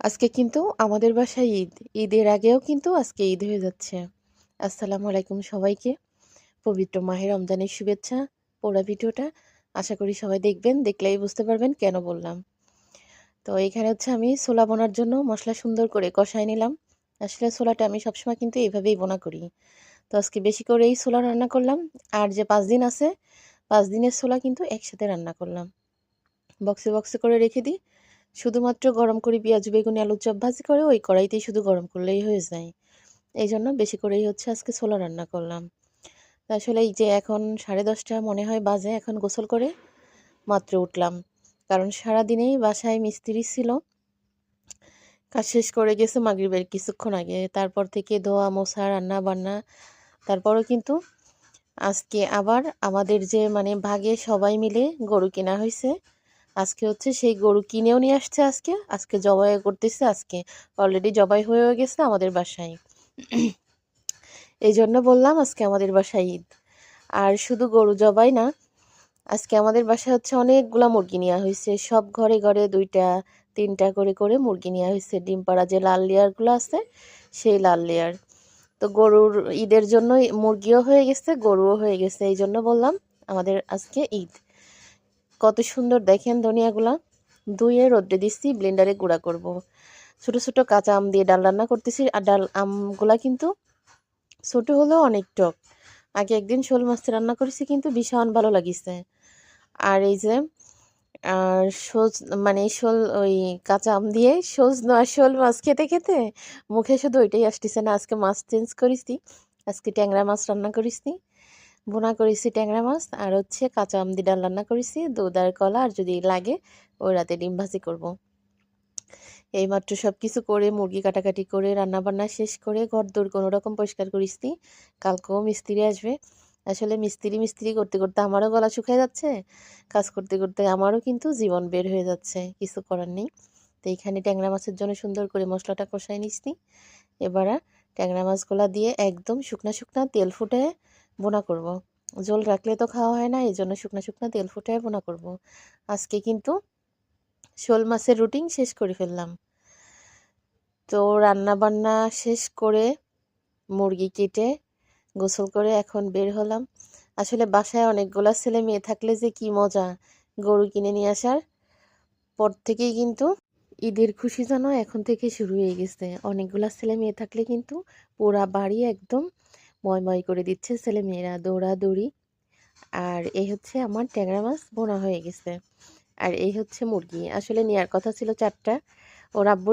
আজকে কিন্তু আমাদের বাসায় ঈদ। ঈদের আগেও কিন্তু আজকে ঈদ হয়ে যাচ্ছে। আসসালামু আলাইকুম সবাইকে। পবিত্র মাহে রমজানের শুভেচ্ছা। পুরা ভিডিওটা আশা করি সবাই দেখবেন। দেখলেই বুঝতে পারবেন কেন বললাম। তো এখানে হচ্ছে আমি ছোলা বোনার জন্য মসলা সুন্দর করে কষায় নিলাম। আসলে ছোলাটা আমি সবসময় কিন্তু এভাবেই বোনা করি। তো আজকে বেশি করেই ছোলা রান্না করলাম। আর যে ৫ দিন আছে, ৫ দিনের ছোলা কিন্তু একসাথে রান্না করলাম। বক্সে বক্সে করে রেখে দিই। শুধুমাত্র গরম করি পেঁয়াজ, বেগুন, আলুর চপ ভাজি করে ওই কড়াইতেই শুধু গরম করলেই হয়ে যায়। এইজন্য বেশি করেই হচ্ছে আজকে ছোলা রান্না করলাম। তো আসলে এই যে এখন 10:30 মনে হয় বাজে, এখন গোসল করে মাত্র উঠলাম। কারণ সারাদিনেই বাসায় মিস্ত্রি ছিল। কাজ শেষ করে গেছে মাগরিবের কিছুক্ষণ আগে। তারপর থেকে ধোয়া, মোছা, রান্না-বান্না। তারপরও কিন্তু আজকে আবার আমাদের যে মানে ভাগে সবাই মিলে গরু কেনা হইছে। আজকে হচ্ছে সেই গরু কিনেও নিয়ে আসছে আজকে। আজকে জবাই করতেছে আজকে। অলরেডি জবাই হয়েও গেছে আমাদের বাসায়। এইজন্য বললাম আজকে আমাদের বাসায় ঈদ। আর শুধু গরু জবাই না, আজকে আমাদের বাসায় হচ্ছে অনেকগুলা মুরগি নেয়া হইছে। সব ঘরে ঘরে ২ টা ৩ টা করে মুরগি নেয়া হইছে। ডিম পাড়া যে লাল লেয়ারগুলো আছে, সেই লাল লেয়ার। তো গরুর ঈদের জন্যই মুরগিও হয়ে গেছে, গরুও হয়ে গেছে। এইজন্য বললাম আমাদের আজকে ঈদ। কত সুন্দর দেখেন ধনিয়াগুলা। ধুয়ে রোদ্রে দিচ্ছি, ব্লেন্ডারে গুঁড়া করব। ছোট ছোট কাঁচা আম দিয়ে ডাল রান্না করতেছি। আর ডাল আমগুলা কিন্তু ছোট হলেও অনেক টক। আগে একদিন শোল মাছ রান্না করেছি, কিন্তু ভীষণ ভালো লাগিছে। আর এই যে সজ মানে শোল ওই কাঁচা আম দিয়ে শোল মাছ খেতে খেতে মুখে শুধু ওইটাই আসতেছে না। আজকে মাছ চেঞ্জ করেছি। আজকে ট্যাংরা মাছ রান্না করেছি, ভুনা করেছি ট্যাংরা মাছ। আর হচ্ছে কাঁচা আম দিয়ে ডাল রান্না করেছি, দুধ আর কলা। আর যদি লাগে ওই রাতে ডিম ভাজি করব। এইমাত্র সব কিছু করে মুরগি কাটাকাটি করে রান্নাবান্না শেষ করে ঘরদোর কোনো রকম পরিষ্কার করেছি। কালকেও মিস্ত্রি আসবে। আসলে মিস্ত্রি করতে করতে আমারও গলা শুকিয়ে যাচ্ছে। কাজ করতে করতে আমারও কিন্তু জীবন বের হয়ে যাচ্ছে। কিছু করার নেই। তো এইখানে ট্যাংরা মাছের জন্য সুন্দর করে মশলাটা কষাই নিচ্ছি। এবার ট্যাংরা মাছগুলা দিয়ে একদম শুকনা শুকনা তেল ফুটায় বোনা করব। ঝোল রাখলে তো খাওয়া হয় না, এই জন্য শুকনা শুকনা তেল ফুটায় বোনা করব। আজকে কিন্তু শোল মাছের রুটিন শেষ করে ফেললাম। তো রান্নাবান্না শেষ করে মুরগি কেটে গোসল করে এখন বের হলাম। আসলে বাসায় অনেকগুলা ছেলে মেয়ে থাকলে যে কি মজা। গরু কিনে নিয়ে আসার পর থেকেই কিন্তু ঈদের খুশি যেন এখন থেকে শুরু হয়ে গেছে। অনেকগুলা ছেলে মেয়ে থাকলে কিন্তু পুরা বাড়ি একদম ময় করে দিচ্ছে ছেলে মেয়েরা, দৌড়াদৌড়ি। আর এই হচ্ছে আমার ট্যাংরা মাছ বোনা হয়ে গেছে। আর এই হচ্ছে মুরগি। আসলে নেয়ার কথা ছিল 4টা। ওর আব্বু